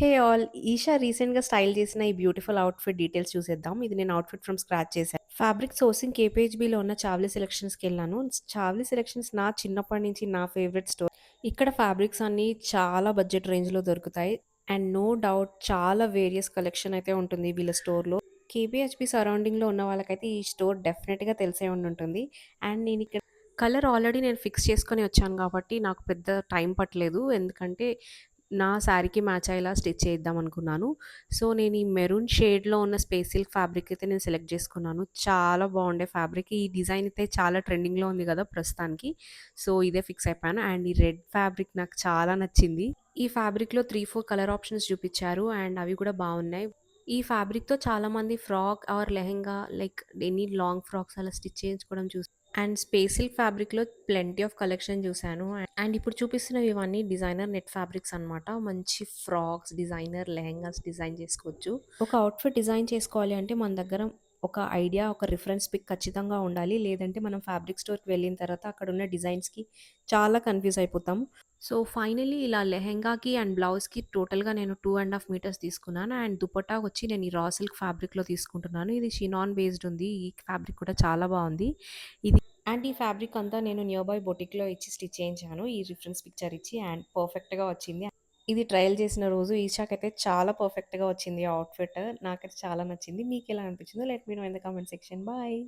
Hey all! Isha రీసెంట్‌గా style చేసిన ఈ బ్యూటిఫుల్ అవుట్‌ఫిట్ డీటెయిల్స్ చూసేద్దాం. ఇది నేను అవుట్‌ఫిట్ ఫ్రమ్ స్క్రాచ్ చేశాను. ఫ్యాబ్రిక్ సోర్సింగ్ కేపీహెచ్‌బీలో ఉన్న చావ్లి సెలక్షన్స్‌కెళ్ళాను. చావ్లి సెలక్షన్స్ నా చిన్నప్పటి నుంచి నా ఫేవరెట్ స్టోర్. ఇక్కడ ఫ్యాబ్రిక్స్ అన్నీ చాలా బడ్జెట్ రేంజ్‌లో దొరుకుతాయి. అండ్ నో డౌట్ చాలా వేరియస్ కలెక్షన్ అయితే ఉంటుంది వీళ్ళ స్టోర్‌లో. కేపీహెచ్‌బీ సరౌండింగ్‌లో ఉన్న వాళ్ళకైతే ఈ స్టోర్ డెఫినిట్‌గా తెలిసే ఉండుంటుంది. అండ్ నేనిక్కడ కలర్ ఆల్రెడీ నేను ఫిక్స్ చేసుకొని వచ్చాను కాబట్టి నాకు పెద్ద టైం పట్టలేదు. ఎందుకంటే నా శారీకి మ్యాచ్ అయ్యేలా స్టిచ్ చేద్దాం అనుకున్నాను. సో, నేను ఈ మెరూన్ షేడ్‌లో ఉన్న స్పేస్ సిల్క్ ఫ్యాబ్రిక్ అయితే నేను సెలెక్ట్ చేసుకున్నాను. చాలా బాగుండే ఫ్యాబ్రిక్. ఈ డిజైన్ అయితే చాలా ట్రెండింగ్‌లో ఉంది గదా! ప్రస్తుతానికి. సో, ఇదే ఫిక్స్ అయిపోయాను. అండ్ ఈ రెడ్ ఫ్యాబ్రిక్ నాకు చాలా నచ్చింది. ఈ ఫ్యాబ్రిక్‌లో 3, 4 కలర్ ఆప్షన్స్ చూపిచ్చారు. అండ్ అవి కూడా బాగున్నాయి. ఈ ఫ్యాబ్రిక్‌తో చాలామంది frock are lehenga like any long frocks అలా స్టిచ్ చేయించుకోవడం అండ్ స్పేస్ సిల్క్ ఫ్యాబ్రిక్‌లో ప్లెంటీ ఆఫ్ కలెక్షన్ చూసాను. అండ్ ఇప్పుడు చూపిస్తున్నవి ఇవన్నీ డిజైనర్ నెట్ ఫ్యాబ్రిక్స్ అనమాట. మంచి ఫ్రాక్స్, డిజైనర్ లెహెంగాస్ డిజైన్ చేసుకోవచ్చు. ఒక అవుట్‌ఫిట్ డిజైన్ చేసుకోవాలి అంటే మన దగ్గర ఒక ఐడియా, ఒక రిఫరెన్స్ పిక్ ఖచ్చితంగా ఉండాలి. లేదంటే మనం ఫ్యాబ్రిక్ స్టోర్‌కి వెళ్ళిన తర్వాత అక్కడున్న డిజైన్స్‌కి చాలా కన్‌ఫ్యూజ్ అయిపోతాం. సో, ఫైనల్లీ ఇలా లెహెంగాకి అండ్ బ్లౌజ్‌కి టోటల్‌గా నేను 2½ మీటర్స్ తీసుకున్నాను. అండ్ దుపట్టా వచ్చి నేను ఈ రా సిల్క్ ఫ్యాబ్రిక్‌లో తీసుకుంటున్నాను. ఇది షినాన్ బేస్డ్ ఉంది. ఈ ఫ్యాబ్రిక్ కూడా చాలా బావుంది. ఇది అండ్ ఈ ఫ్యాబ్రిక్ అంతా నేను నియర్ బై బొటిక్‌లో ఇచ్చి స్టిచ్ చేయించాను. ఈ రిఫరెన్స్ పిక్చర్ ఇచ్చి అండ్ పర్ఫెక్ట్‌గా వచ్చింది. ఇది ట్రయల్ చేసిన రోజు ఈషాకైతే చాలా పర్ఫెక్ట్‌గా వచ్చింది ఆ అవుట్‌ఫిట్. నాకైతే చాలా నచ్చింది. మీకెలా అనిపించిందో let me know in the comment section. Bye.